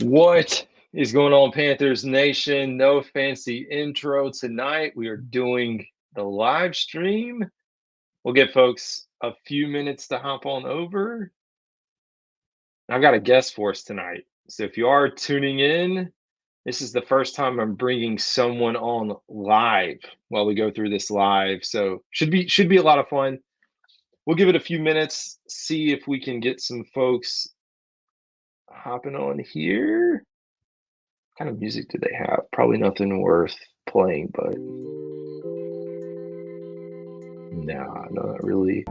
What is going on, Panthers Nation? No fancy intro tonight. We are doing the live stream. We'll give folks a few minutes to hop on over. I've got a guest for us tonight. So if you are tuning in, this is the first time I'm bringing someone on live while we go through this live. So should be a lot of fun. We'll give it a few minutes, see if we can get some folks hopping on here. What kind of music do they have? Probably nothing worth playing, but nah, not really.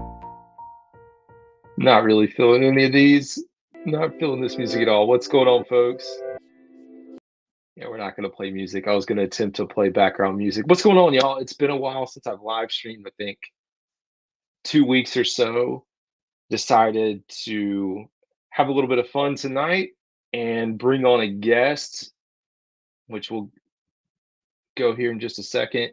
Not really feeling any of these. Not feeling this music at all. What's going on, folks? Yeah, we're not going to play music. I was going to attempt to play background music. What's going on, y'all? It's been a while since I've live streamed, I think 2 weeks or so. Decided to have a little bit of fun tonight and bring on a guest, which we'll go here in just a second.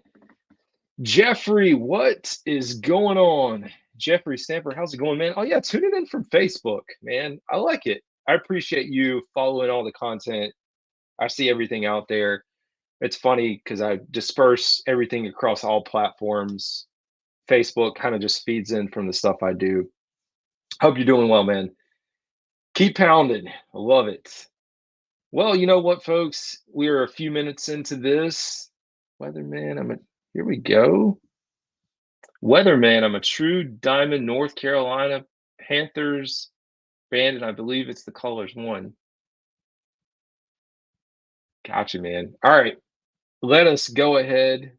Jeffrey, what is going on? Jeffrey Stamper, how's it going, man? Oh, yeah, tuning in from Facebook, man. I like it. I appreciate you following all the content. I see everything out there. It's funny because I disperse everything across all platforms. Facebook kind of just feeds in from the stuff I do. Hope you're doing well, man. Keep pounding. I love it. Well, you know what, folks? We are a few minutes into this. Weatherman, here we go. Weatherman, I'm a true diamond North Carolina Panthers fan, and I believe it's the colors one. Gotcha, man. All right, let us go ahead.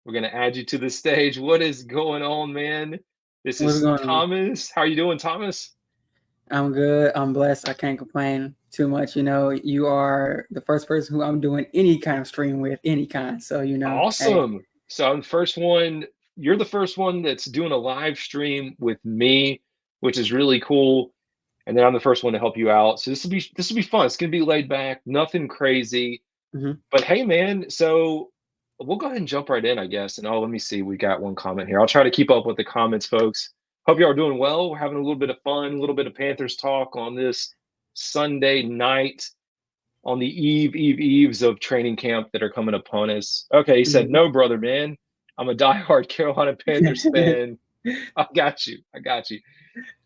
We're going to add you to the stage. What is going on, man? This What's is going on? Thomas. How are you doing, Thomas? I'm good. I'm blessed. I can't complain too much. You are the first person who I'm doing any kind of stream with, any kind. So, hey. Awesome. So I'm the first one. You're the first one that's doing a live stream with me, which is really cool. And then I'm the first one to help you out. So this will be fun. It's gonna be laid back, nothing crazy. Mhm. But hey, man, so we'll go ahead and jump right in, I guess. And let me see. We got one comment here. I'll try to keep up with the comments, folks. Hope you are doing well. We're having a little bit of fun, a little bit of Panthers talk on this Sunday night, on the eves of training camp that are coming upon us. Okay, he said, no, brother, man. I'm a diehard Carolina Panthers fan. I got you.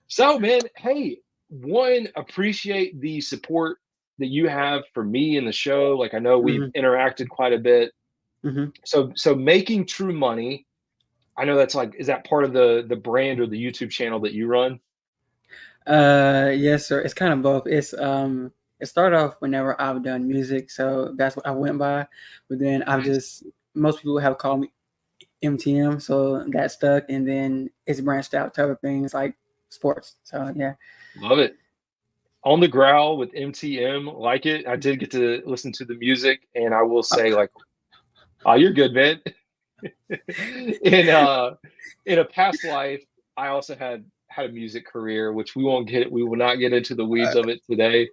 So, man, hey, one, appreciate the support that you have for me in the show. Like, I know we've interacted quite a bit. So making true money, I know that's like, is that part of the brand or the YouTube channel that you run? Yes, sir. It's kind of both. It started off whenever I've done music, so that's what I went by. But then most people have called me MTM, so that stuck, and then it's branched out to other things like sports. So yeah. Love it. On the Growl with MTM, like it. I did get to listen to the music, and I will say, like, oh, you're good, man. in a past life, I also had a music career, which we will not get into the weeds of it today.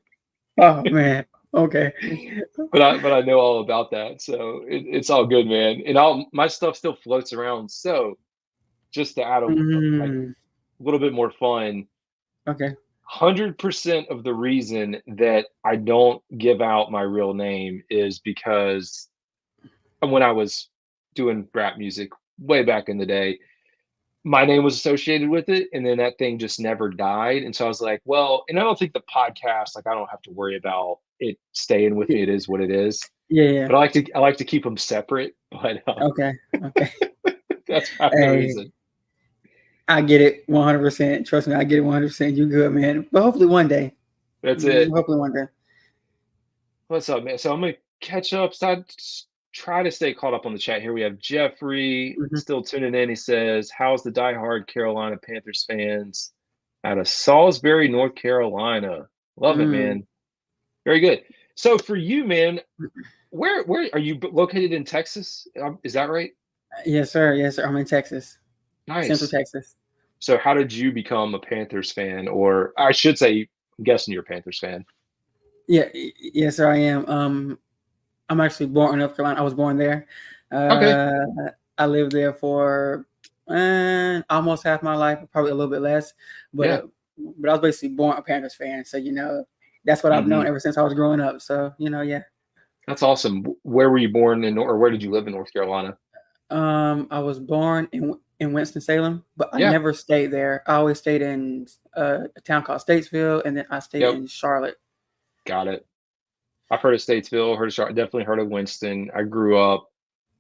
Oh man. Okay. but I know all about that, so it's all good, man. And my stuff still floats around. So just to add like a little bit more fun. Okay. 100% of the reason that I don't give out my real name is because when I was doing rap music way back in the day, my name was associated with it, and then that thing just never died. And so I was like, well, and I don't think the podcast, like, I don't have to worry about it staying with me. It is what it is. Yeah. But I like to keep them separate. But Okay. that's probably the reason. I get it 100%. Trust me, I get it 100%. You good, man. But hopefully one day. That's it. Hopefully one day. What's up, man? So I'm gonna catch up. So try to stay caught up on the chat here. We have Jeffrey still tuning in. He says, how's the diehard Carolina Panthers fans out of Salisbury, North Carolina? Love it, man. Very good. So for you, man, where are you located in Texas? Is that right? Yes, sir. I'm in Texas. Nice. Central Texas. So how did you become a Panthers fan? Or I should say, I'm guessing you're a Panthers fan. Yeah, yes, sir, I am. I'm actually born in North Carolina. I was born there. Okay. I lived there for almost half my life, probably a little bit less. But I was basically born a Panthers fan. So, that's what I've Mm-hmm. known ever since I was growing up. So, yeah. That's awesome. Where were you born or where did you live in North Carolina? I was born in Winston-Salem, but I Yeah. never stayed there. I always stayed in a town called Statesville, and then I stayed Yep. in Charlotte. Got it. I've heard of Statesville, heard of Charlotte, definitely heard of Winston. I grew up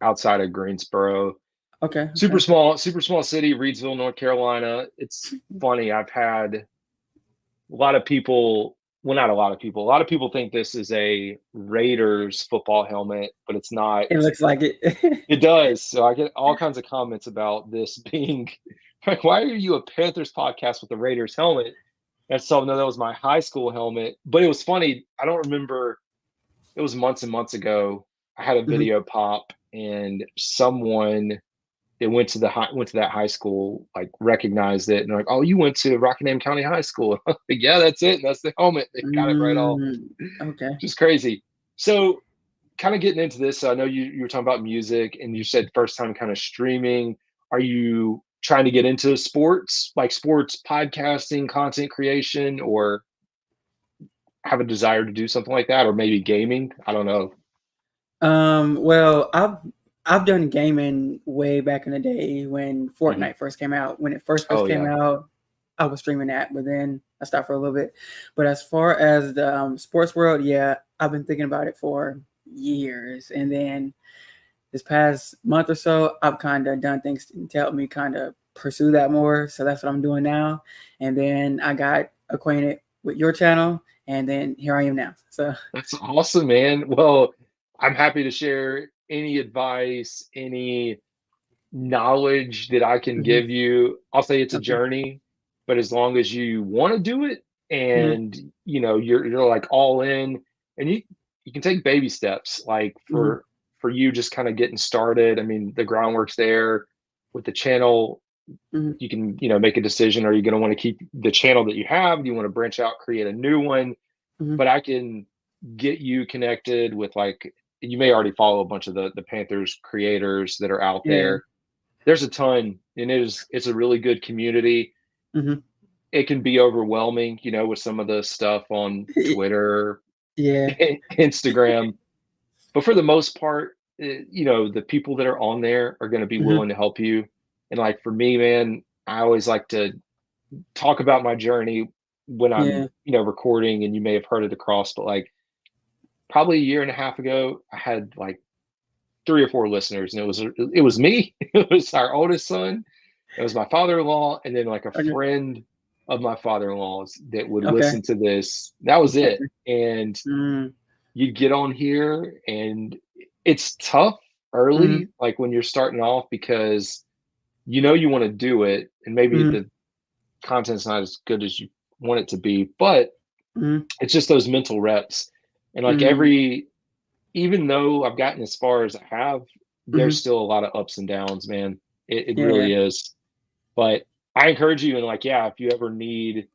outside of Greensboro. Okay. Super small city, Reidsville, North Carolina. It's funny. I've had a lot of people, well, not a lot of people. A lot of people think this is a Raiders football helmet, but it's not. It looks like it. It does. So I get all kinds of comments about this being like, why are you a Panthers podcast with a Raiders helmet? And so no, that was my high school helmet. But it was funny. I don't remember. It was months and months ago. I had a Mhm. video pop, and someone that went to that high school like recognized it and they're like, "Oh, you went to Rockingham County High School?" Like, yeah, that's it. That's the helmet. They got it right off. Okay. Just crazy. So, kind of getting into this, I know you were talking about music, and you said first time kind of streaming. Are you trying to get into sports, like sports podcasting, content creation, or have a desire to do something like that, or maybe gaming? I don't know. Well, I've done gaming way back in the day when Fortnite first came out. When it first Oh came yeah. out, I was streaming that, but then I stopped for a little bit. But as far as the sports world, yeah, I've been thinking about it for years, and then this past month or so, I've kind of done things to help me kind of pursue that more. So that's what I'm doing now. And then I got acquainted with your channel, and then here I am now. So That's awesome, man. Well, I'm happy to share any advice, any knowledge that I can mhm. give you. I'll say it's a Okay. journey, but as long as you want to do it Mhm. and you're like all in, and you can take baby steps like Mhm. for you just kind of getting started. I mean, the groundwork's there with the channel. Mhm. You can, make a decision. Are you going to want to keep the channel that you have? Do you want to branch out, create a new one? Mhm. But I can get you connected with like you may already follow a bunch of the Panthers creators that are out Yeah. there. There's a ton, and it's a really good community. Mhm. It can be overwhelming, with some of the stuff on Twitter, Yeah. Instagram, but for the most part, the people that are on there are going to be Mhm. willing to help you. And like for me, man, I always like to talk about my journey when I'm, Yeah. recording, and you may have heard it across, but like probably a year and a half ago, I had like 3 or 4 listeners, and it was me, it was our oldest son, it was my father-in-law, and then like a Okay. friend of my father-in-law's that would Okay. listen to this. That was it. Okay. And Mm. you get on here, and it's tough Mhm. early, like when you're starting off, because you want to do it, and maybe Mhm. the content's not as good as you want it to be, but Mhm. it's just those mental reps. And like Mhm. even though I've gotten as far as I have, there's Mhm. still a lot of ups and downs, man. It Yeah. really is. But I encourage you, and like, yeah, if you ever need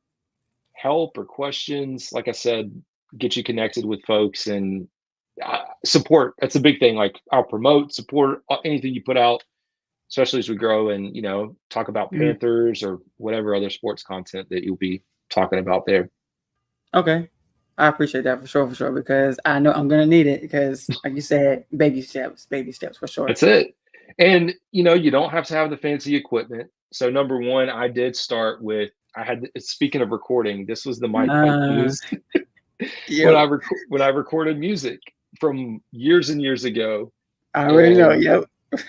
help or questions, like I said, get you connected with folks and support. That's a big thing. Like, I'll promote, support anything you put out, especially as we grow and, talk about Mhm. Panthers or whatever other sports content that you'll be talking about there. Okay. I appreciate that for sure, because I know I'm gonna need it because, like you said, baby steps for sure. That's it. And you don't have to have the fancy equipment. So number one, I did start with I had speaking of recording, this was the mic I Uh, used when yep. when I recorded music from years and years ago. I already know. And Yep.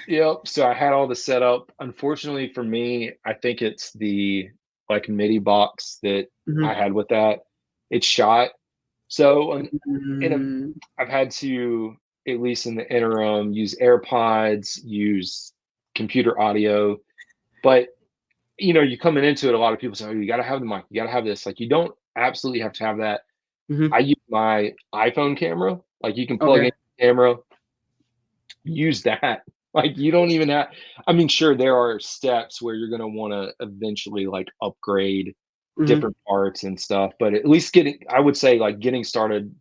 yep, so I had all the setup. Unfortunately for me, I think it's the like MIDI box that I Mhm. had with that. It's shot. So in a Mm. I've had to, at least in the interim, use AirPods, use computer audio. But you coming into it, a lot of people say, "Oh, you got to have the mic, you got to have this." Like, you don't absolutely have to have that. Mhm. I use my iPhone camera. Like, you can plug in Okay. the camera, use that. Like, you don't even have. I mean, sure, there are steps where you're gonna want to eventually like upgrade Mhm. different parts and stuff, but at least I would say like getting started,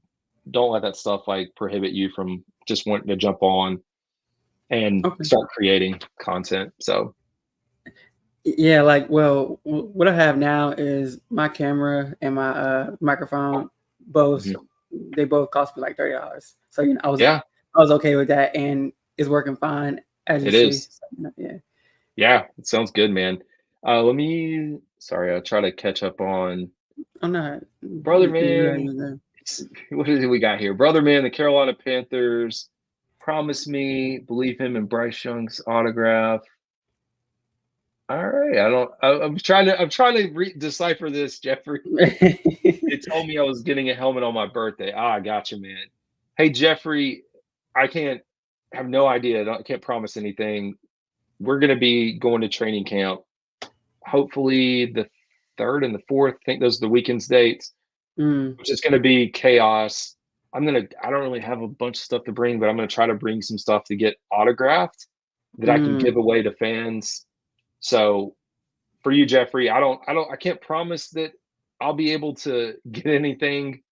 don't let that stuff like prohibit you from just wanting to jump on and Okay. start creating content. So Yeah, like, well, what I have now is my camera and my microphone. both Mhm. they both cost me like $30. So I Yeah, was okay with that, and it's working fine as you it see. is. So, yeah. Yeah, it sounds good, man. Sorry, I'll try to catch up on I'm not. brother You're man. good. What is it we got here? Brother man, the Carolina Panthers promise me, believe him in Bryce Young's autograph. All right, I'm trying to decipher this, Jeffrey. It told me I was getting a helmet on my birthday. I got you, man. Hey, Jeffrey, I can't have no idea. I can't promise anything. We're gonna be going to training camp. Hopefully, the third and the fourth. I think those are the weekend's dates, Mm, which is gonna be chaos. I don't really have a bunch of stuff to bring, but I'm gonna try to bring some stuff to get autographed that I can give mm. away to fans. So for you, Jeffrey, I can't promise that I'll be able to get anything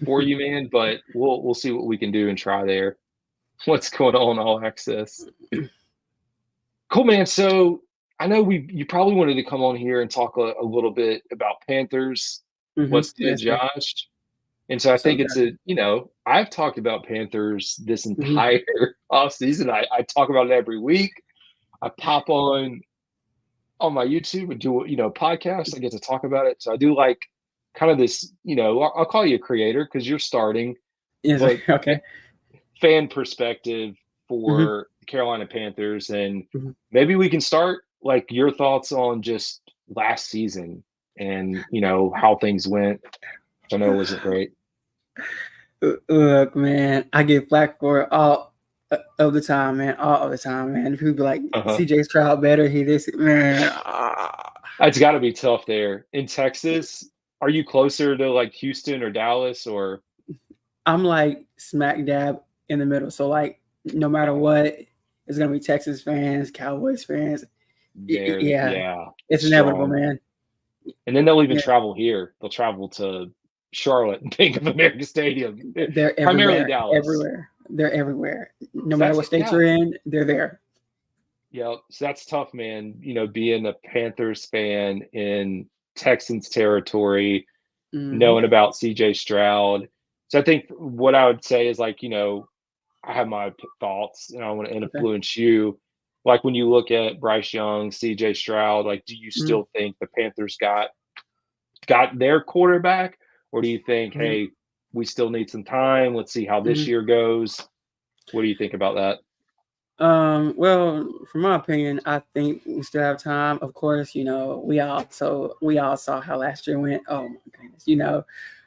for you, man, but we'll see what we can do and try there. What's going on, All Access? Cool, man. So I know you probably wanted to come on here and talk a little bit about Panthers. What's good, Yes, sir. Josh? And so I What's up, think it's guys? I've talked about Panthers this Mhm. entire off season. I talk about it every week. I pop on my YouTube and do podcasts. I get to talk about it. So I do like kind of this. I'll call you a creator because you're starting, Yes, sir. but Okay. fan perspective Mhm, for the Carolina Panthers, and mhm. maybe we can start like your thoughts on just last season and how things went, which I know wasn't great. Look, man, I get flack for it all of the time, man. All of the time, man. People be like, Uh-huh. CJ Stroud better. He this, man. It's got to be tough there in Texas. Are you closer to like Houston or Dallas or? I'm like smack dab in the middle. So like, no matter what, it's gonna be Texas fans, Cowboys fans. Yeah, Yeah, it's inevitable, strong. man. And then they'll even Yeah, travel here. They'll travel to Charlotte and Bank of America Stadium, they're primarily everywhere, Dallas. everywhere. They're everywhere. No So matter that's what state yeah, you're in, they're there. yeah. So that's tough, man. Being a Panthers fan in Texans territory, Hmm. knowing about CJ Stroud. So I think what I would say is like, I have my thoughts and I want to Okay. influence you. Like when you look at Bryce Young, CJ Stroud, like do you Mm-hmm. still think the Panthers got their quarterback, or do you think, hey, we still need some time? Let's see how this Hmm. year goes. What do you think about that? Well, from my opinion, I think we still have time. Of course, we all saw how last year went. Oh my goodness,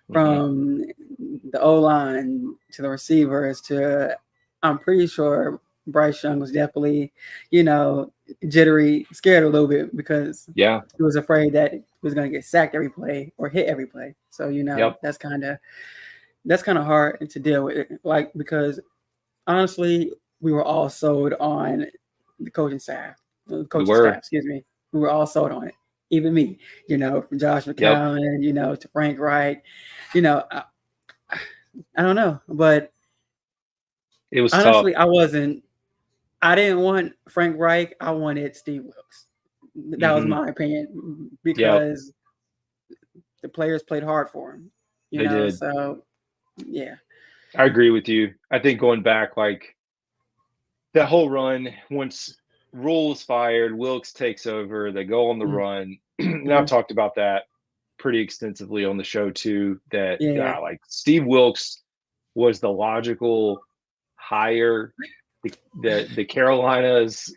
Hmm. from the O line to the receivers to, I'm pretty sure Bryce Young was definitely, you know, jittery, scared a little bit because Yeah. he was afraid that he was going to get sacked every play or hit every play. So Yep. that's kind of hard to deal with, like because honestly, we were all sold on the We coaching staff, were. excuse me. We were all sold on it. Even me, from Josh Yep. McCown, to Frank Reich, you know, I, I don't know, but It was tough. honestly, I didn't want Frank Reich. I wanted Steve Wilkes. That was Hmm. my opinion Yep. because the players played hard for him, They did. so yeah. I agree with you. I think going back, like that whole run, once Rule is fired, Wilkes takes over, they go on the Mm-hmm. run. And I've Mm-hmm. talked about that pretty extensively on the show too. That Yeah. like Steve Wilkes was the logical hire. The Carolinas,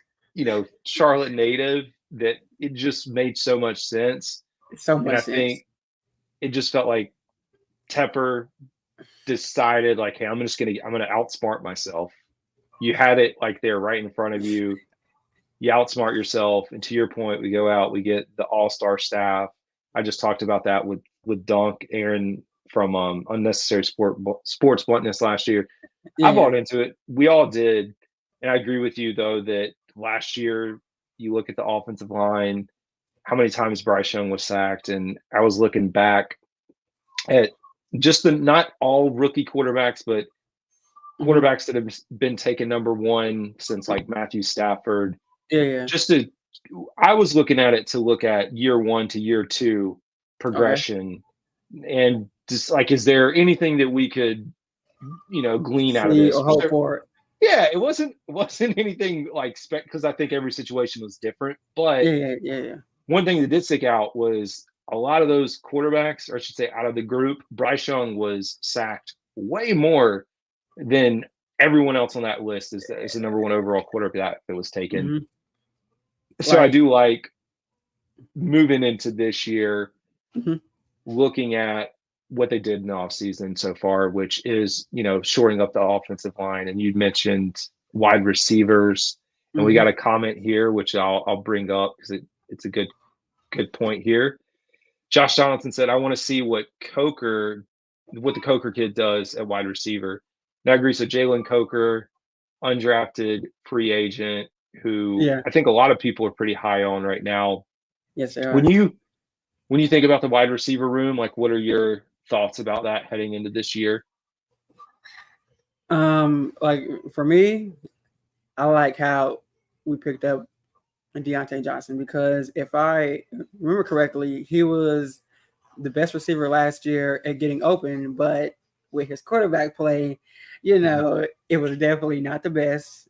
Charlotte native, that it just made so much sense. So And much I sense. think it just felt like Tepper decided like, hey, I'm gonna outsmart myself. You had it like there right in front of you. You outsmart yourself. And to your point, we go out, we get the all-star staff. I just talked about that with Dunk Aaron from Unnecessary Sports Bluntness last year. I Yeah. bought into it. We all did. And I agree with you though that last year you look at the offensive line, how many times Bryce Young was sacked, and I was looking back at just the not all rookie quarterbacks, but Mm-hmm. quarterbacks that have been taken number one since like Matthew Stafford. Yeah. Yeah. Just to, I was looking at it to look at year one to year two Okay. progression, and just like, is there anything that we could, glean out of See this? or hope for it. Yeah, it wasn't anything like because I think every situation was different. But Yeah. one thing that did stick out was a lot of those quarterbacks, or I should say, out of the group, Bryce Young was sacked way more than everyone else on that list is the number one overall quarterback that was taken. Mhm. So I Like do like moving into this year, mhm. looking at what they did in the offseason so far, which is, shoring up the offensive line. And you'd mentioned wide receivers. And we Mhm. got a comment here, which I'll bring up because it's a good point here. Josh Donaldson said, I want to see what the Coker kid does at wide receiver. And I agree. So Jalen Coker, undrafted free agent, who Yeah. I think a lot of people are pretty high on right now. Yes, they When are. you think about the wide receiver room, like, what are your thoughts about that heading into this year? Like for me, I like how we picked up Deontay Johnson because if I remember correctly, he was the best receiver last year at getting open, but with his quarterback play, it was definitely not the best.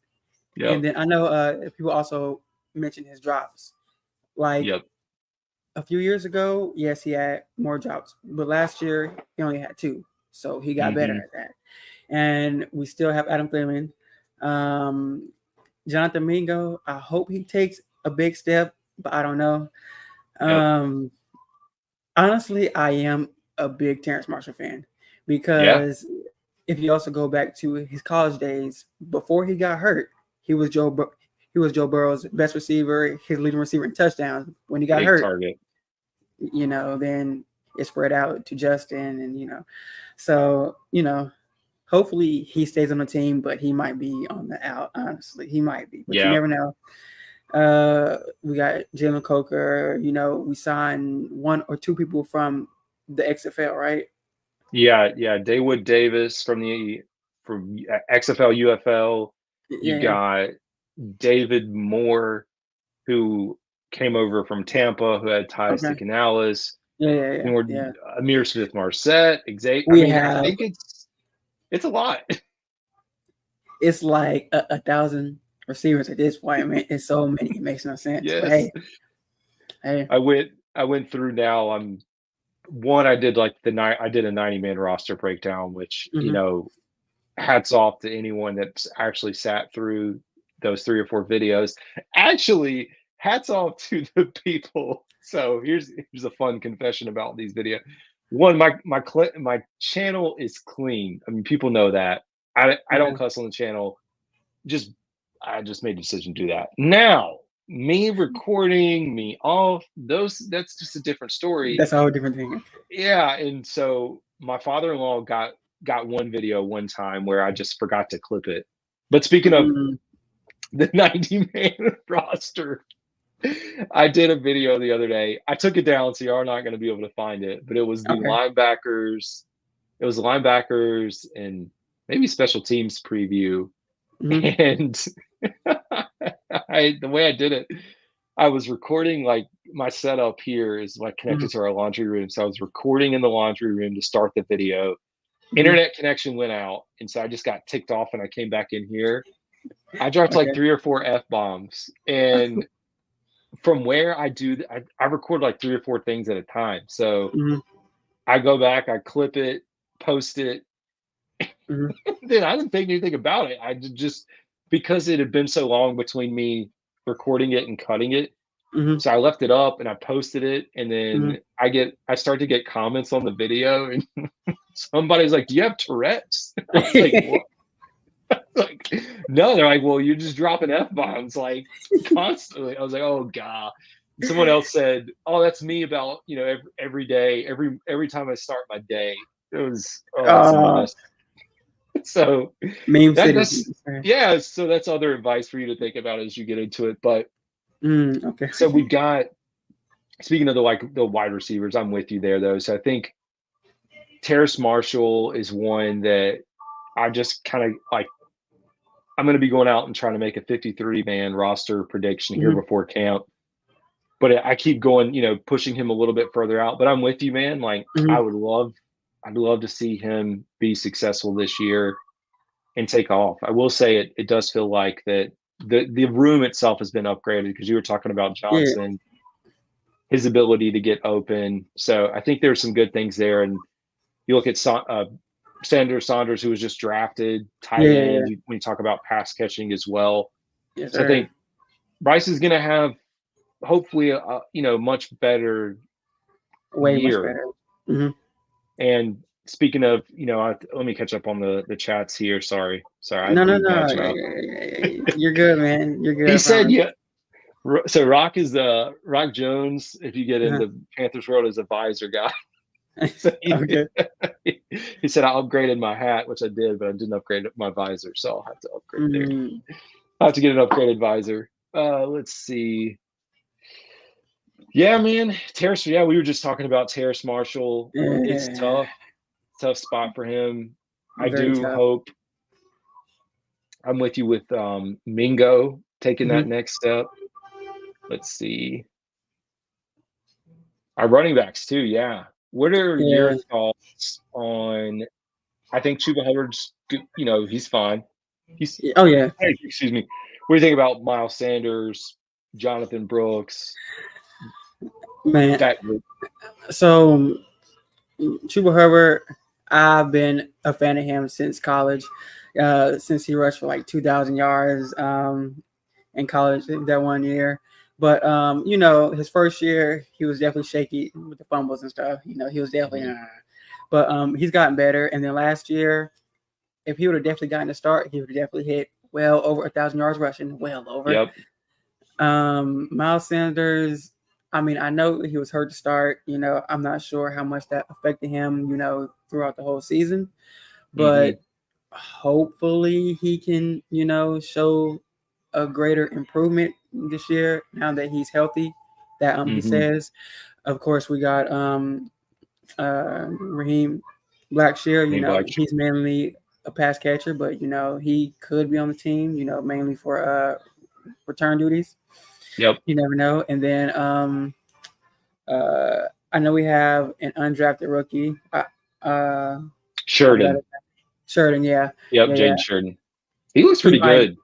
And Yep. then I know people also mentioned his drops. Like Yep. a few years ago, yes, he had more drops, but last year he only had 2, so he got better Mm-hmm. at that. And we still have Adam Thielen. Jonathan Mingo, I hope he takes a big step, but I don't know. Yep. Honestly, I am a big Terrence Marshall fan Yeah. because if you also go back to his college days, before he got hurt, he was Joe Burrow's best receiver, his leading receiver in touchdowns. When he got Big hurt, target. then it spread out to Justin, and so hopefully he stays on the team, but he might be on the out. Honestly, he might be, but you Yeah. never know. We got Jalen Coker. We signed 1 or 2 people from the XFL, right? Yeah. Dawood Davis from XFL, UFL. You've Yeah. got David Moore, who came over from Tampa, who had ties to Okay. Canales. Yeah. Amir Smith Marset, Xavier. I We mean, I have. think it's a lot. It's like 1,000 receivers at this point. I mean, it's so many. It makes no sense. But Yes. hey. I went through now. I did I did a 90-man roster breakdown, which, Mm-hmm. hats off to anyone that's actually sat through those 3 or 4 videos. Actually, hats off to the people. So here's a fun confession about these videos. One, my channel is clean. I mean, people know that. I don't Okay. cuss on the channel. I just made a decision to do that. Now, me recording, me off, that's just a different story. That's a whole different thing. Yeah, and so my father-in-law got one video one time where I just forgot to clip it. But speaking of Mm, the 90-man roster, I did a video the other day. I took it down, so you are not going to be able to find it. But it was the okay. linebackers. It was linebackers and maybe special teams preview. Mm-hmm. And the way I did it, I was recording, like, my setup here is like connected to our laundry room. So I was recording in the laundry room to start the video. Mm-hmm. Internet connection went out, and so I just got ticked off and I came back in here. I dropped like Okay. 3 or 4 F bombs. And from where I record like 3 or 4 things at a time. So Mm-hmm. I go back, I clip it, post it. Mm-hmm. Then I didn't think anything about it. I just, because it had been so long between me recording it and cutting it. Mm-hmm. So I left it up and I posted it, and Mm-hmm. then I start to get comments on the video, and somebody's like, "Do you have Tourette's?" I was like, "What?" Like, no. They're like, "Well, you're just dropping F bombs like constantly." I was like, "Oh god." Someone else said, "Oh, that's me about every day, every time I start my day." It was, oh, it's a uh, mess. So Meme City. that's yeah. So that's other advice for you to think about as you get into it. But Okay. so we've got, speaking of the wide receivers, I'm with you there though. So I think Terrace Marshall is one that I just kind of like. I'm going to be going out and trying to make a 53-man roster prediction here Mm-hmm. before camp. But I keep going, pushing him a little bit further out. But I'm with you, man. Like, I Mm-hmm. would love I'd love to see him be successful this year and take off. I will say it does feel like that the room itself has been upgraded because you were talking about Yeah, Johnson, his ability to get open. So I think there's some good things there. And you look at Saunders, who was just drafted, tight yeah, end. yeah. When you talk about pass catching as well, Yes, so I sir. think Bryce is going to have hopefully a much better Way much year. better. Hmm. And speaking of, let me catch up on the chats here. Sorry, I No, no, do bad no. job. You're good, man. You're good. He I said, promise. yeah. So Rock Jones, if you get Uh-huh. into Panthers world, is a visor guy. So Okay. he said I upgraded my hat, which I did, but I didn't upgrade my visor, so I'll have to upgrade there. Mm. I'll have to get an upgraded visor. Let's see. Yeah, man, Terrace. Yeah, we were just talking about Terrace Marshall. It's Yeah. tough spot for him. I Very do tough. hope I'm with you with Mingo taking that Hmm. next step. Let's see. Our running backs too, yeah. What are your Yeah. thoughts on I think Chuba Hubbard's good, he's fine. He's Oh yeah, hey, excuse me. What do you think about Miles Sanders, Jonathan Brooks, man. that group? So Chuba Herbert, I've been a fan of him since college. Since he rushed for like 2,000 yards in college that one year. But his first year he was definitely shaky with the fumbles and stuff. He was definitely. Mhm. But he's gotten better. And then last year, if he would have definitely gotten a start, he would have definitely hit well over 1,000 yards rushing, well over. Yep. Miles Sanders, I mean, I know he was hurt to start. I'm not sure how much that affected him, throughout the whole season. Mhm. But hopefully he can, show a greater improvement this year now that he's healthy. That he Mhm. says. Of course, we got Raheem Blackshear. Name Black. He's mainly a pass catcher, but he could be on the team. Mainly for return duties. Yep. You never know. And then I know we have an undrafted rookie. I forgot Sheridan. it. Sheridan, yeah, Yep, yeah, yeah. Jaden Sheridan. He looks He pretty might, good,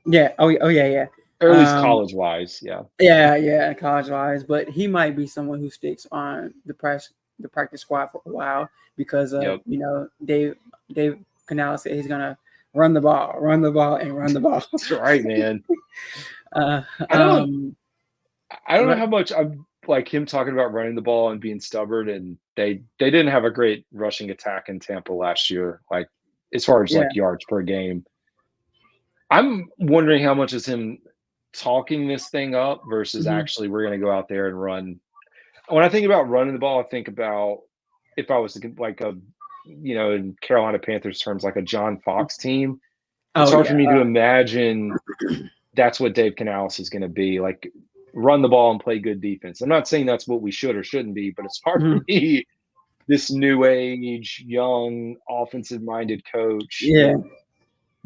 yeah. Oh, yeah, yeah. or at least Um, college wise. Yeah. yeah, yeah. College wise, but he might be someone who sticks on the practice squad for a while because Yep. Dave Canales said he's gonna run the ball, and run the ball. That's right, man. uh, I don't um, I don't know but how much I'm like him talking about running the ball and being stubborn, and they didn't have a great rushing attack in Tampa last year, like as far as yeah. like yards per game. I'm wondering how much is him talking this thing up versus Hmm. actually we're going to go out there and run. When I think about running the ball, I think about if I was to get like in Carolina Panthers terms, like a John Fox team. It's Oh hard for yeah. me to imagine that's what Dave Canales is going to be like. Run the ball and play good defense. I'm not saying that's what we should or shouldn't be, but it's hard for Mhm. me. This new age, young, offensive minded coach that Yeah,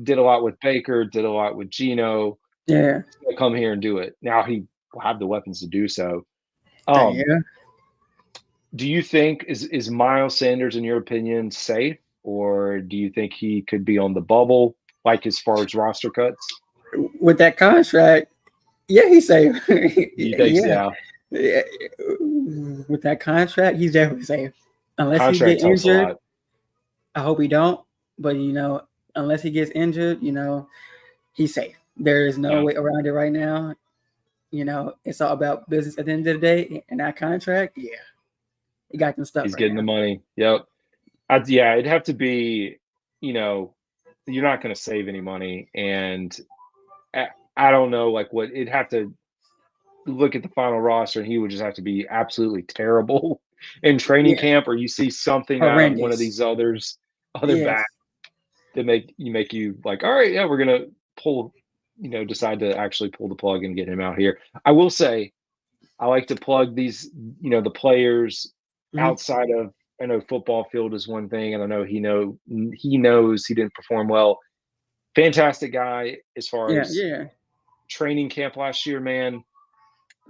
did a lot with Baker, did a lot with Geno, yeah. to come here and do it. Now he will have the weapons to do so. Um, Yeah. do you think is Miles Sanders, in your opinion, safe, or do you think he could be on the bubble, like as far as roster cuts? With that contract, yeah, he's safe. Do you think, Yeah. yeah, Yeah. With that contract, he's definitely safe. Unless he get contract helps a injured, lot. I hope he don't. But unless he gets injured, he's safe. There is no Yeah, way around it right now. It's all about business at the end of the day. And that contract, yeah, he got them stuff he's right getting the now. money. Yep. Yeah, it'd have to be, you know, you're not going to save any money, and I, I don't know, like what it'd have to look at the final roster, and he would just have to be absolutely terrible in training Yeah, camp, or you see something out of one of horrendous. these other Yes. backs that make you like, all right, yeah, we're gonna pull, decide to actually pull the plug and get him out here. I will say, I like to plug these, the players Mhm. outside of. I know football field is one thing, and I know he knows he didn't perform well. Fantastic guy as far Yeah, as yeah. training camp last year, man.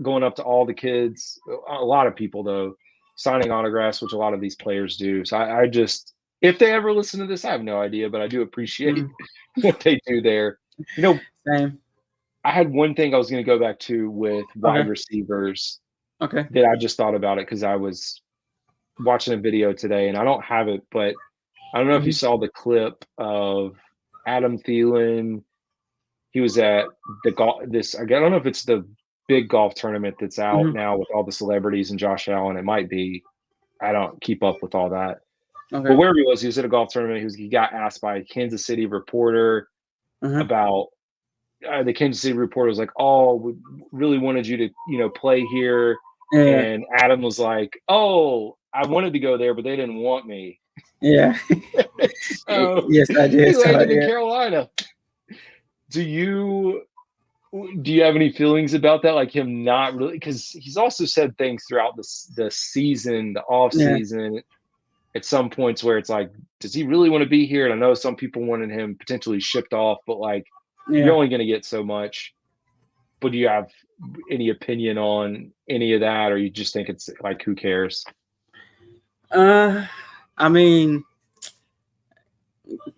Going up to all the kids, a lot of people though. signing autographs, which a lot of these players do. So I just, if they ever listen to this, I have no idea, but I do appreciate what they do there. Same. I had one thing I was going to go back to with wide Okay. receivers Okay. that I just thought about it because I was watching a video today, and I don't have it, but I don't know if you saw the clip of Adam Thielen. He was at the golf. I don't know if it's the big golf tournament that's out now with all the celebrities and Josh Allen. It might be. I don't keep up with all that. Okay. But wherever he was at a golf tournament. He got asked by a Kansas City reporter about. The Kansas City reporter was like, "Oh, we really wanted you to, play here," and Adam was like, "Oh, I wanted to go there, but they didn't want me." Yeah. So yes, I did. he landed in Carolina. Do you have any feelings about that? Like him not really, because he's also said things throughout the season, the off season, at some points where it's like, does he really want to be here? And I know some people wanted him potentially shipped off, but like, you're only going to get so much. But do you have any opinion on any of that, or you just think it's like, who cares? I mean,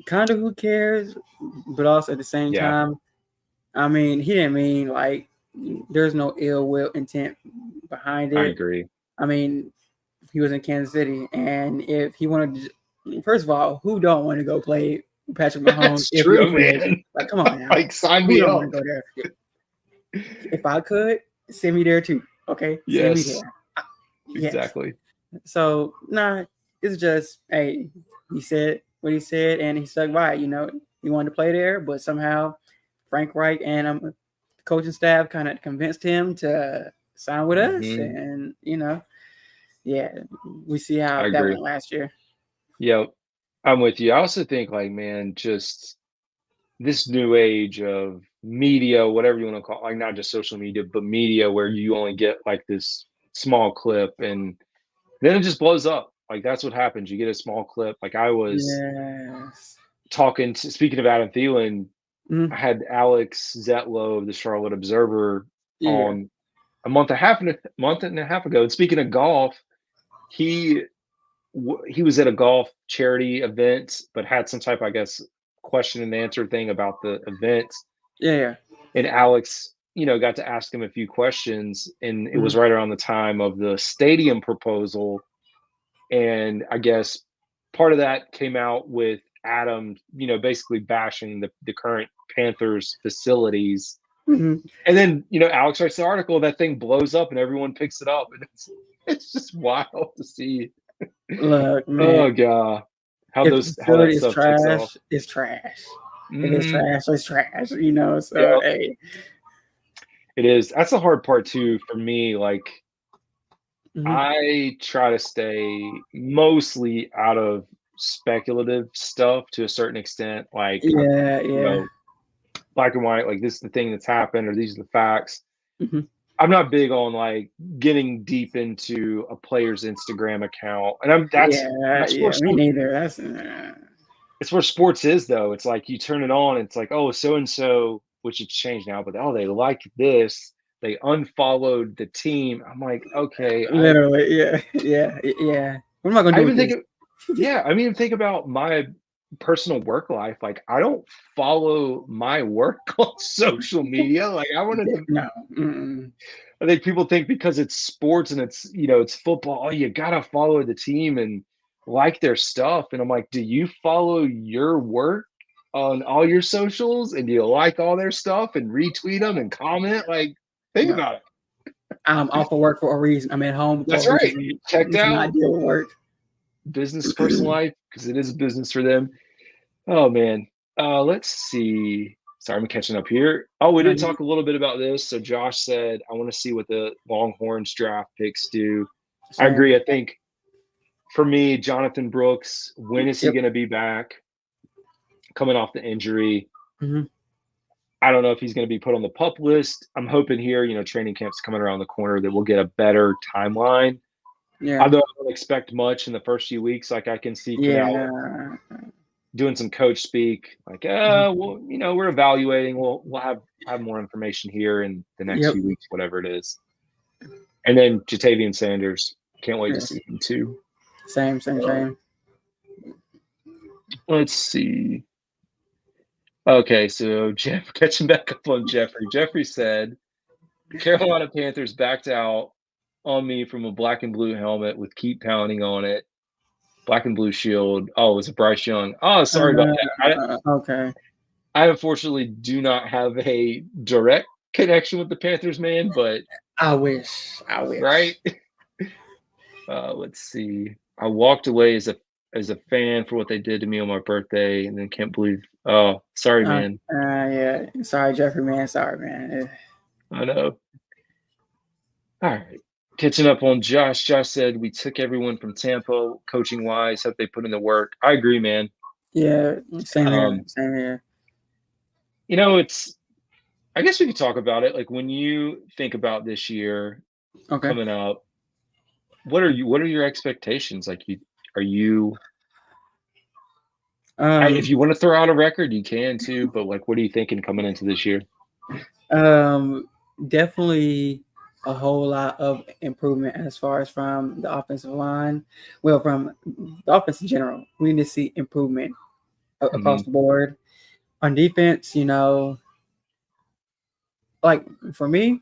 kind of who cares, but also at the same time, I mean, he didn't mean like there's no ill will intent behind it. I agree. I mean, he was in Kansas City, and if he wanted to, first of all, who don't want to go play Patrick Mahomes? That's true, man. Like, come on now. Like, sign me up. Want to go there? If I could, send me there too. Okay. Yes. Send me there. Exactly. Yes. So it's just, hey, he said what he said, and he stuck by it. He wanted to play there, but somehow Frank Reich and the coaching staff kind of convinced him to sign with us, and we see how that went last year. Yep, I'm with you. I also think, like, man, just this new age of media, whatever you want to call it, like not just social media, but media, where you only get like this small clip and then it just blows up. Like, that's what happens. You get a small clip. Like, I was speaking of Adam Thielen, I had Alex Zetlow of the Charlotte Observer on a month and a half ago. And speaking of golf, he was at a golf charity event, but had some type, I guess, question and answer thing about the event. Yeah. And Alex, got to ask him a few questions, and it was right around the time of the stadium proposal. And I guess part of that came out with Adam, basically bashing the current Panthers facilities. And then, Alex writes the article, that thing blows up and everyone picks it up. And it's just wild to see. Look, man. Oh, God. How that stuff trash, takes off. It's trash. If it's trash, it's trash, so yeah. hey. It is. That's the hard part too for me. Like, I try to stay mostly out of speculative stuff to a certain extent. Like, black and white, like this is the thing that's happened, or these are the facts. I'm not big on like getting deep into a player's Instagram account, and that's me neither. It's where sports is, though. It's like you turn it on, and it's like, oh, so and so, which it's changed now, but they like this. They unfollowed the team. I'm like, okay, literally, yeah. What am I gonna do? Think about my personal work life. Like, I don't follow my work on social media. Like, I wanted to. No. I think people think because it's sports and it's it's football, oh, you gotta follow the team and like their stuff. And I'm like, do you follow your work on all your socials, and do you like all their stuff and retweet them and comment? Like, think about it. I'm off of work for a reason. I'm at home. That's right. Checked out. Not deal with work. Business, personal life, because it is a business for them. Oh man. Let's see. Sorry, I'm catching up here. Oh, we did talk a little bit about this. So Josh said, I want to see what the Longhorns draft picks do. I agree. I think for me, Jonathan Brooks, when is he going to be back? Coming off the injury. I don't know if he's going to be put on the PUP list. I'm hoping here, training camp's coming around the corner, that we'll get a beber timeline. Yeah. Although I don't expect much in the first few weeks. Like, I can see Canal doing some coach speak. Like, well, we're evaluating. We'll have more information here in the next few weeks, whatever it is. And then Jatavian Sanders. Can't wait to Yes. see him too. Same. Let's see. Okay, so Jeff, catching back up on Jeffrey. Jeffrey said the Carolina Panthers backed out on me from a black and blue helmet with "Keep Pounding" on it. Black and blue shield. Oh, it was a Bryce Young. Oh, sorry about that. Okay. I unfortunately do not have a direct connection with the Panthers, man, but I wish. right. Let's see. I walked away as a fan for what they did to me on my birthday, and then can't believe. Oh, sorry, man. Yeah. Sorry, Jeffrey, man. Sorry, man. I know. All right. Catching up on Josh. Josh said we took everyone from Tampa, coaching wise. Hope they put in the work. I agree, man. Yeah. Same here. You know, I guess we could talk about it. Like when you think about this year coming up, what are your expectations? Like if you want to throw out a record, you can too, but like what are you thinking coming into this year? Definitely a whole lot of improvement as far as from the offensive line. Well, from the offense in general, we need to see improvement across the board. On defense, like for me,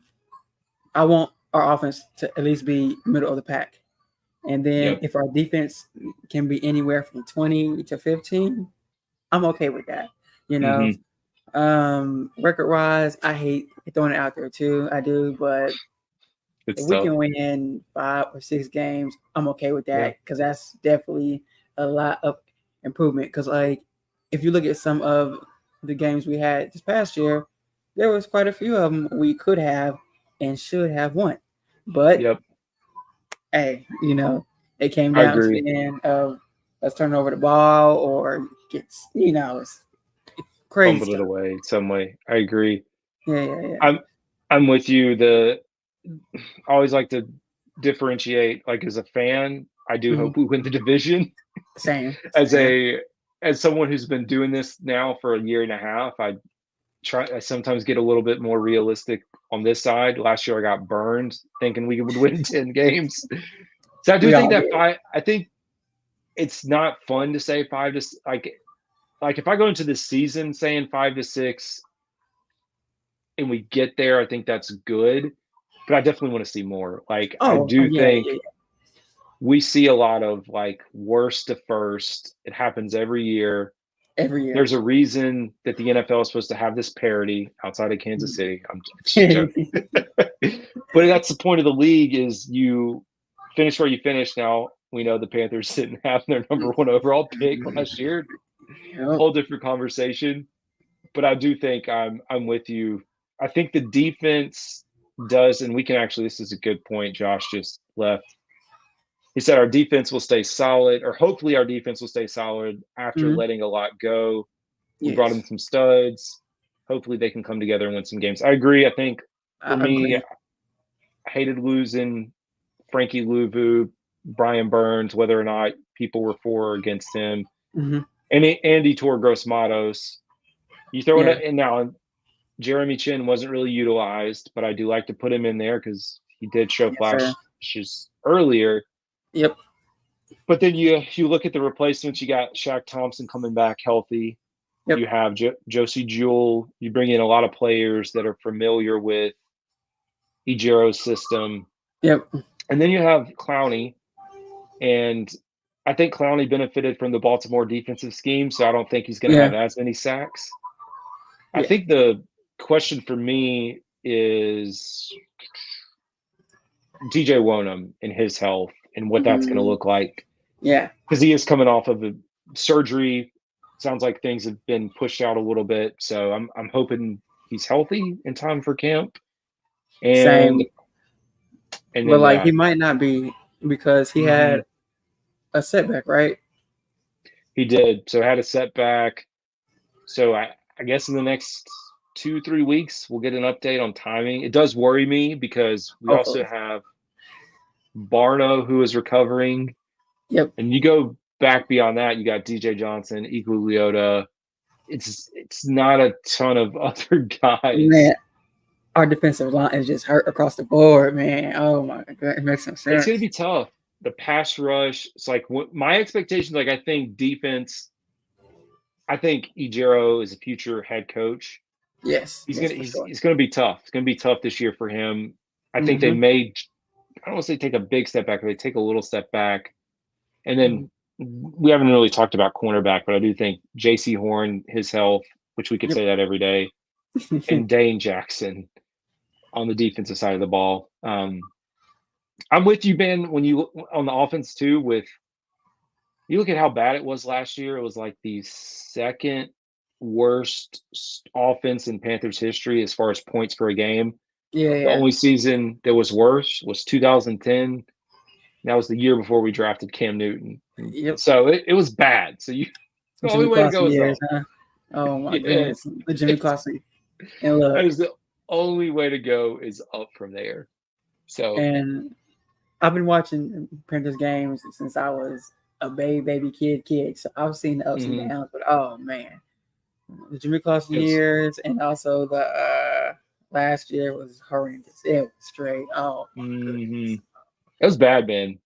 I want our offense to at least be middle of the pack. And then if our defense can be anywhere from 20 to 15, I'm okay with that. Record-wise, I hate throwing it out there too. I do, but if we can win 5 or 6 games, I'm okay with that because that's definitely a lot of improvement. Because like if you look at some of the games we had this past year, there was quite a few of them we could have and should have won. But hey, it came down to the end of us turning over the ball or gets, it's crazy. Fumbled it away some way. I agree. Yeah. I'm with you. I always like to differentiate. Like as a fan, I do hope we win the division. Same. As someone who's been doing this now for a year and a half, I sometimes get a little bit more realistic on this side. Last year I got burned thinking we would win 10 games. So I do think that I think it's not fun to say 5 to like if I go into this season saying 5 to 6 and we get there, I think that's good. But I definitely want to see more. Like I do think we see a lot of like worst to first. It happens every year. There's a reason that the NFL is supposed to have this parity outside of Kansas City. I'm just joking. But that's the point of the league is you finish where you finish. Now we know the Panthers didn't have their number 1 overall pick last year. Whole different conversation. But I do think I'm with you. I think the defense does, and we can actually, this is a good point. Josh just left. He said our defense will stay solid, or hopefully our defense will stay solid after letting a lot go. We brought in some studs. Hopefully they can come together and win some games. I agree. I think for me, I hated losing Frankie Louvu, Brian Burns, whether or not people were for or against him. And Andy Gross Matos. You throw it in now. Jeremy Chin wasn't really utilized, but I do like to put him in there because he did show flashes earlier. Yep. But then you look at the replacements. You got Shaq Thompson coming back healthy. Yep. You have Josie Jewell. You bring in a lot of players that are familiar with Ijiro's system. Yep. And then you have Clowney. And I think Clowney benefited from the Baltimore defensive scheme, so I don't think he's going to have as many sacks. I think the question for me is DJ Wonham and his health and what that's going to look like. Yeah. Because he is coming off of a surgery. Sounds like things have been pushed out a little bit. So I'm hoping he's healthy in time for camp. Same. And but like he might not be because he had a setback, right? He did. So had a setback. So I guess in the next 2-3 weeks, we'll get an update on timing. It does worry me because we also have Barno who is recovering. Yep. And you go back beyond that, you got DJ Johnson, Iguodala. It's not a ton of other guys. Man, our defensive line is just hurt across the board, man. Oh my God, it makes no sense. It's gonna be tough. the pass rush. It's like my expectations. Like I think defense. I think Ejiro is a future head coach. Yes, He's yes, gonna for he's, sure. he's gonna be tough. It's gonna be tough this year for him. I think they Mm-hmm. may. I don't want to say take a big step back, but they take a little step back. And then we haven't really talked about cornerback, but I do think J.C. Horn, his health, which we could Yep. say that every day, and Dane Jackson on the defensive side of the ball. I'm with you, Ben. When you on the offense too, with you look at how bad it was last year. It was like the second worst offense in Panthers history as far as points per game. Yeah, The yeah. only season that was worse was 2010. That was the year before we drafted Cam Newton. Yep. So it was bad. So the only Jimmy way to Clausen go is years, up. huh? Oh my Yes. goodness, the Jimmy Clausen. And That look, is the only way to go is up from there. So and I've been watching Panthers games since I was a baby kid. So I've seen the ups and mhm. downs. But oh man, the Jimmy Clausen Yes. years and also the last year was horrendous. It was straight. Oh my goodness. It was bad, man.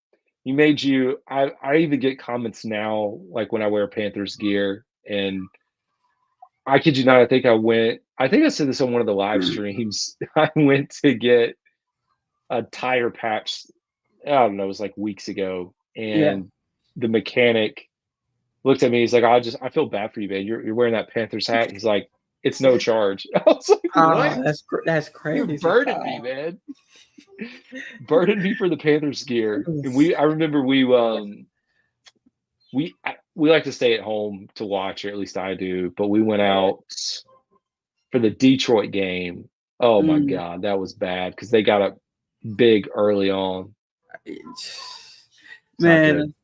You made you. I even get comments now, like when I wear Panthers gear, and I kid you not. I think I said this on one of the live streams. I went to get a tire patch. I don't know. It was like weeks ago, Yeah. and the mechanic looked at me. He's like, I feel bad for you, man. You're wearing that Panthers hat." He's like, "It's no charge." I was like, "What? Oh, that's You crazy. burdened me, Oh. man. Burdened me for the Panthers gear." And I remember we like to stay at home to watch, or at least I do. But we went out for the Detroit game. Oh my Mm. god, that was bad because they got up big early on. It's not good. Man,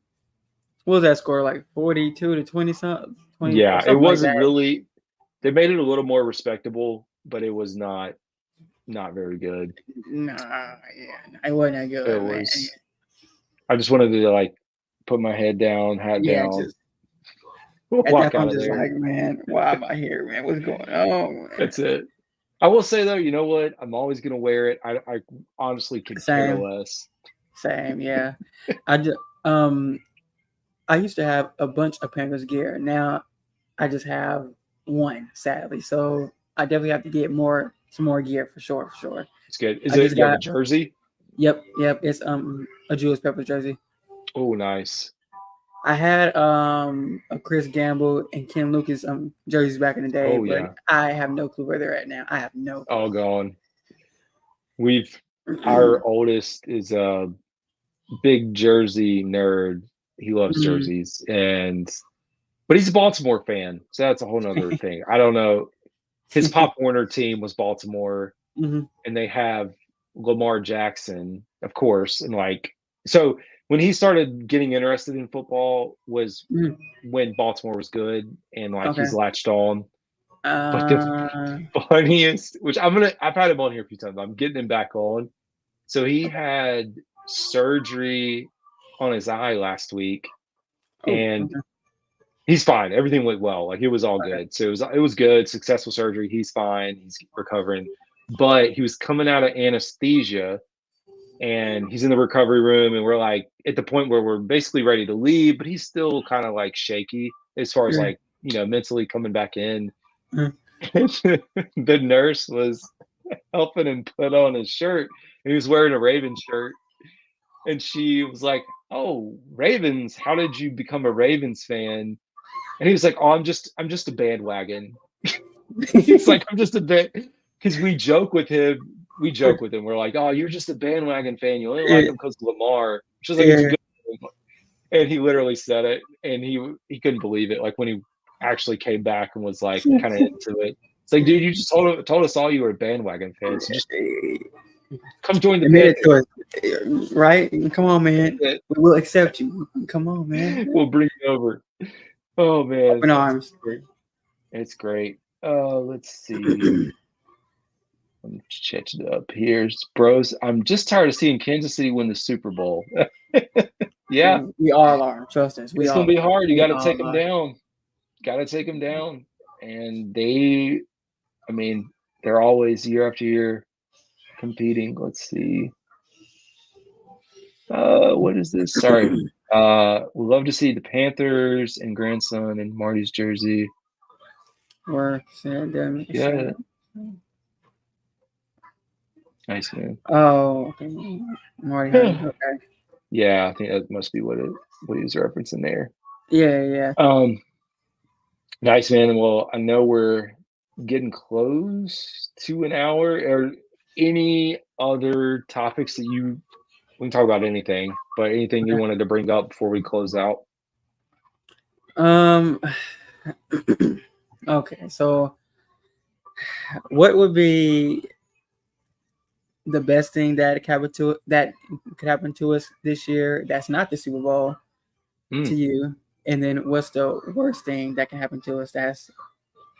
what was that score like 42 to 20 something? 24, Yeah, it something like wasn't that. really. They made it a little more respectable, but it was not very good. Nah, yeah, it wasn't that It good, man. was. I just wanted to like put my head down, hat Yeah, down, just at that walk out point, of just there. like, man, why am I here, man? What's going on, man? That's it. I will say though, you know what? I'm always gonna wear it. I honestly could care Same, less. same, yeah. I just, I used to have a bunch of Panthers gear. Now I just have one, sadly. So I definitely have to get some more gear for sure, for sure. It's good. I Is it just you have a got, jersey? yep. It's a Julius Peppers jersey. Oh, nice. I had a Chris Gamble and Ken Lucas jerseys back in the day, Oh but yeah. I have no clue where they're at now. I have no All clue. gone. Our oldest is a big jersey nerd. He loves Mm. jerseys, but he's a Baltimore fan, so that's a whole nother thing. I don't know. His Pop Warner team was Baltimore, Mm-hmm. and they have Lamar Jackson, of course, and like so when he started getting interested in football was Mm. when Baltimore was good and like Okay. he's latched on. But the Uh, funniest, which I've had him on here a few times. I'm getting him back on. So he had surgery on his eye last week, oh, and okay. he's fine. Everything went well. Like it was all Okay. good. So it was good. Successful surgery. He's fine. He's recovering. But he was coming out of anesthesia, and he's in the recovery room, and we're like at the point where we're basically ready to leave, but he's still kind of like shaky as far as Yeah. like mentally coming back in. Mm. The nurse was helping him put on his shirt. He was wearing a Ravens shirt, and she was like, "Oh, Ravens! How did you become a Ravens fan?" And he was like, "Oh, I'm just a bandwagon." He's like, "I'm just a bit," because we joke with him. We joke with him. We're like, "Oh, you're just a bandwagon fan. You only like Yeah. him because of Lamar." Which is like, it's a Yeah. good. And he literally said it, and he couldn't believe it. Like when he actually came back and was like kind of into it. It's like, dude, you just told us all you were a bandwagon fan. So just come join the They made it Panthers. to us, right? Come on, man. We will accept you. Come on, man. We'll bring you over. Oh man, Open arms. it's great. Let's see. Let me catch it up here, bros. I'm just tired of seeing Kansas City win the Super Bowl. Yeah, We all are. Trust us. We it's gonna all be are. hard. You We got to take all them are. down. Got to take them down. And I mean, they're always year after year competing. Let's see. What is this? Sorry. We love to see the Panthers and grandson in Marty's jersey. Or them. Yeah. Nice, man. Oh, okay. Marty Hunter. Okay. Yeah, I think that must be what he was referencing there. Yeah. Nice, man. Well, I know we're getting close to an hour. Or any other topics that we can talk about anything, but anything you wanted to bring up before we close out? Okay, so what would be the best thing that could happen to us this year that's not the Super Bowl to you? And then what's the worst thing that can happen to us that's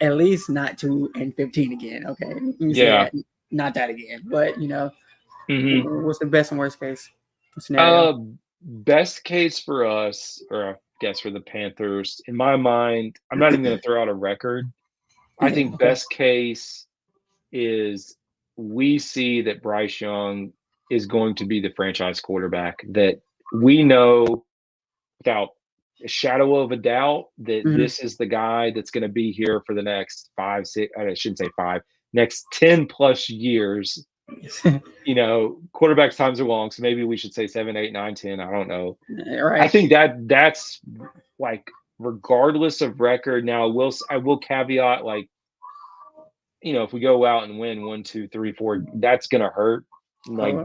at least not 2-15 again? Okay, let me say that, not that again. But what's the best and worst case scenario? Best case for us, or I guess for the Panthers, in my mind, I'm not even going to throw out a record. I think Okay. best case is we see that Bryce Young is going to be the franchise quarterback, that we know without a shadow of a doubt that this is the guy that's going to be here for the next 5, 6, I shouldn't say 5, next 10 plus years. Quarterbacks times are long, so maybe we should say 7, 8, 9, 10. I don't know. Right. I think that's like regardless of record. Now I will caveat, like, if we go out and win 1, 2, 3, 4, that's gonna hurt. Like,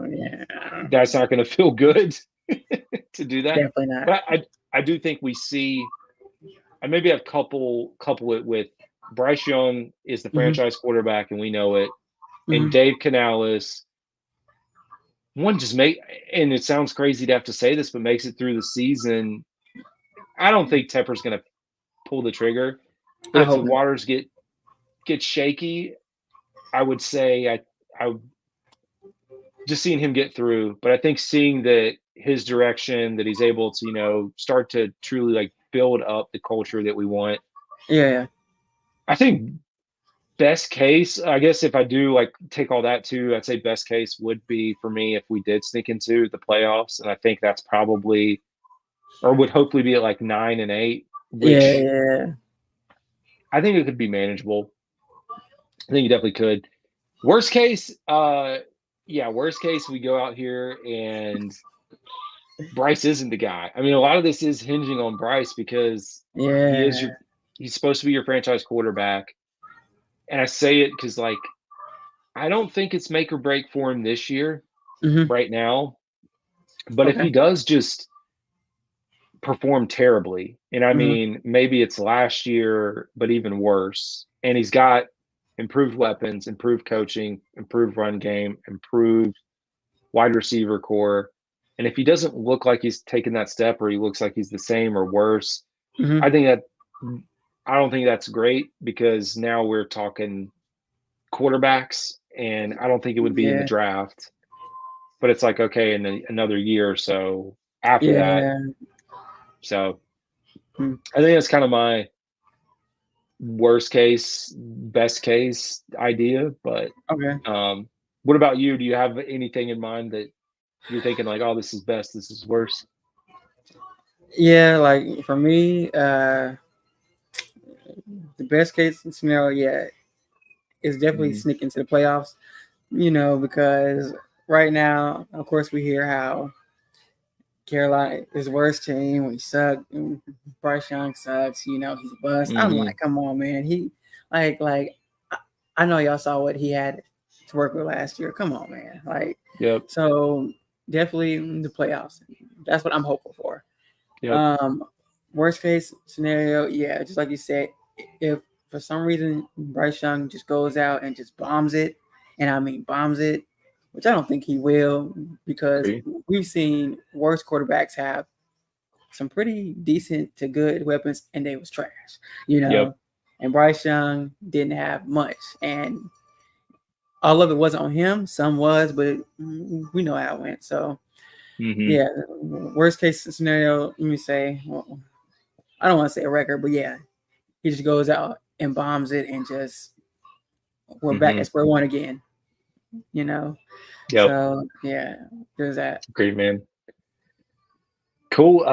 that's not gonna feel good to do that. Definitely not. But I do think we see. I maybe have couple it with Bryce Young is the franchise quarterback, and we know it, and Dave Canales. One just and it sounds crazy to have to say this, but makes it through the season. I don't think Tepper's going to pull the trigger, but if the waters get shaky, I would say I just seeing him get through. But I think seeing that his direction, that he's able to start to truly like build up the culture that we want. Yeah. I think best case, I guess, if I do like take all that too, I'd say best case would be for me if we did sneak into the playoffs, and I think that's probably, or would hopefully be at like 9 and 8, which I think it could be manageable. I think you definitely could. Worst case, worst case, we go out here and Bryce isn't the guy. I mean, a lot of this is hinging on Bryce because he's supposed to be your franchise quarterback. And I say it because, like, I don't think it's make or break for him this year, right now. But if he does just perform terribly, and I mean, maybe it's last year, but even worse, and he's got improved weapons, improved coaching, improved run game, improved wide receiver core, and if he doesn't look like he's taken that step, or he looks like he's the same or worse, I don't think that's great, because now we're talking quarterbacks, and I don't think it would be in the draft. But it's like, okay, in another year or so after that. So I think that's kind of my worst case, best case idea. But what about you? Do you have anything in mind that you're thinking like, oh, this is best, this is worse? Yeah, like for me, the best case scenario, is definitely sneak into the playoffs. Because right now, of course, we hear how Carolina is the worst team. We suck. Bryce Young sucks. He's a bust. I'm like, come on, man. He like I know y'all saw what he had to work with last year. Come on, man. So definitely the playoffs. That's what I'm hopeful for. Worst case scenario, just like you said, if for some reason Bryce Young just goes out and just bombs it, and I mean bombs it, which I don't think he will, because we've seen worse quarterbacks have some pretty decent to good weapons, and they was trash, And Bryce Young didn't have much, and all of it wasn't on him. Some was, but we know how it went. So, worst case scenario, let me say, well, I don't want to say a record, but he just goes out and bombs it, and just we're back at square one again. So there's that. Great, man. Cool.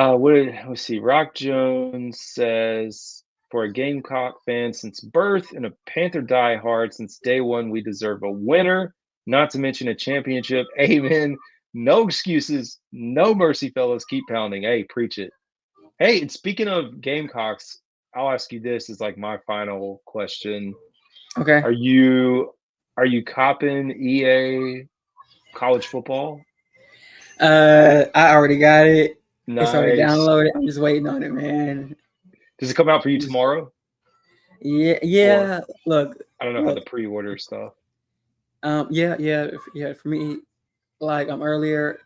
Let's see. Rock Jones says, for a Gamecock fan since birth and a Panther diehard since day one, we deserve a winner, not to mention a championship. Amen. No excuses. No mercy, fellas. Keep pounding. Hey, preach it. Hey, and speaking of Gamecocks, I'll ask you this as like my final question. Okay. Are you copping EA college football? I already got it. It's already Nice. downloaded. I'm just waiting on it, man. Does it come out for you tomorrow? Yeah. Look, I don't know how the pre-order stuff. yeah. For me, like earlier,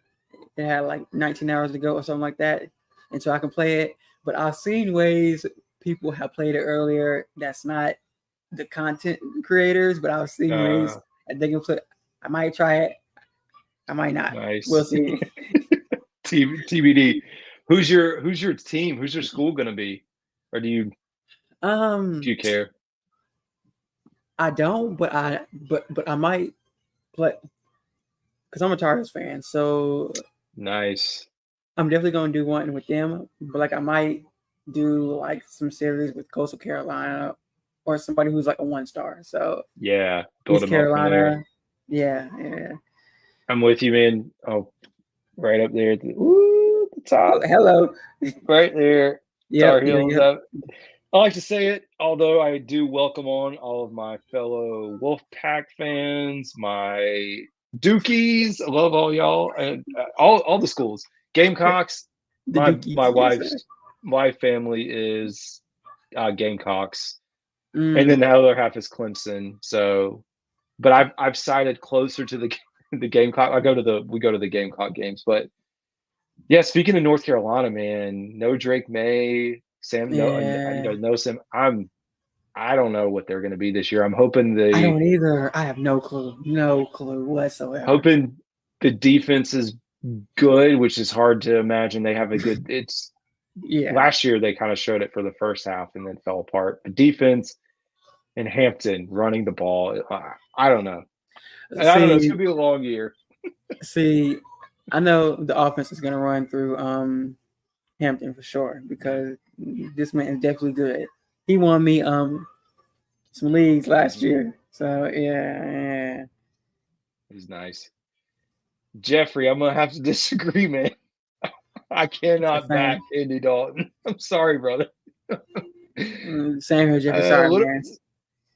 it had like 19 hours to go or something like that, and so I can play it. But I've seen ways people have played it earlier. That's not the content creators, but I've seen ways that they can play. I might try it. I might not. Nice. We'll see. TBD. Who's your team? Who's your school gonna be? Or do you care? I don't, but I might play because I'm a Tar Heels fan. So Nice. I'm definitely gonna do one with them. But like I might do like some series with Coastal Carolina or somebody who's like a 1-star. So yeah, build East them up from there. Carolina. Yeah. I'm with you, man. Oh, right up there at the top. Hello. Right there. Tar Heels. Yep. I like to say it, although I do welcome on all of my fellow Wolfpack fans, my Dukies. I love all y'all and all the schools. Gamecocks. My wife's family is Gamecocks, and then the other half is Clemson. So, but I've sided closer to the Gamecock. We go to the Gamecock games, but yeah. Speaking of North Carolina, man, no Drake May, Sam. No Sam. I don't know what they're going to be this year. I'm hoping I don't either. I have no clue whatsoever. Hoping the defense is good, which is hard to imagine. They have a good. Last year they kind of showed it for the first half and then fell apart. The defense and Hampton running the ball. I don't know. I don't know. It's gonna be a long year. See, I know the offense is gonna run through Hampton for sure because this man is definitely good. He won me some leagues last year. So yeah. He's nice. Jeffrey, I'm gonna have to disagree, man. I cannot back Andy Dalton. I'm sorry, brother. Same here, Jeffrey. Sorry, man. It's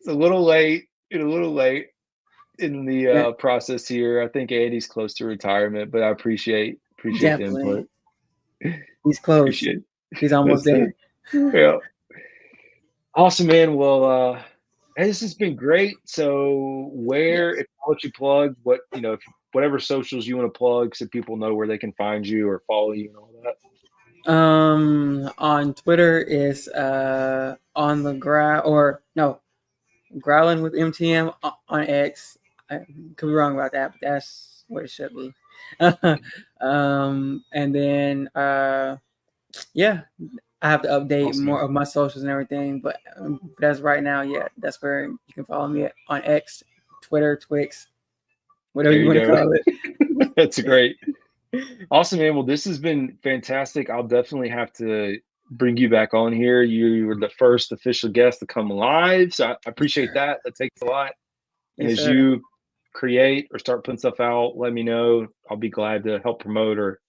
a little late in the process here. I think Andy's close to retirement, but I appreciate the input. He's close. He's almost there. Yeah. Awesome, man. Well, this has been great. So if I'll let you plug whatever socials you want to plug so people know where they can find you or follow you and all that. On Twitter is on the Growling with MTM on X. I could be wrong about that, but that's what it should be. And then I have to update more of my socials and everything, but as right now, that's where you can follow me on X, Twitter, Twix, whatever you want to call it. That's great. Awesome, man. Well, this has been fantastic. I'll definitely have to bring you back on here. You were the first official guest to come live, so I appreciate that. That takes a lot. And as you create or start putting stuff out, let me know. I'll be glad to help promote or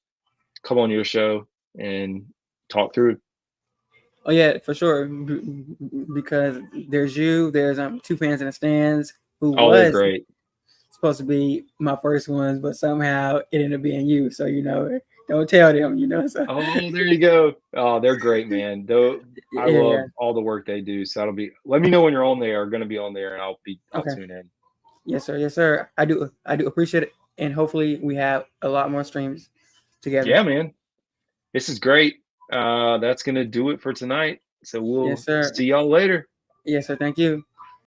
come on your show and talk through. Oh yeah, for sure. Because there's there's 2 fans in the stands who was great. Supposed to be my first ones, but somehow it ended up being you. So don't tell them. So. Oh, there you go. Oh, they're great, man. I love all the work they do. So let me know when you're on there, or going to be on there, and I'll tune in. Yes, sir. I do appreciate it, and hopefully we have a lot more streams together. Yeah, man. This is great. That's going to do it for tonight. So we'll see y'all later. Yes, sir. Thank you.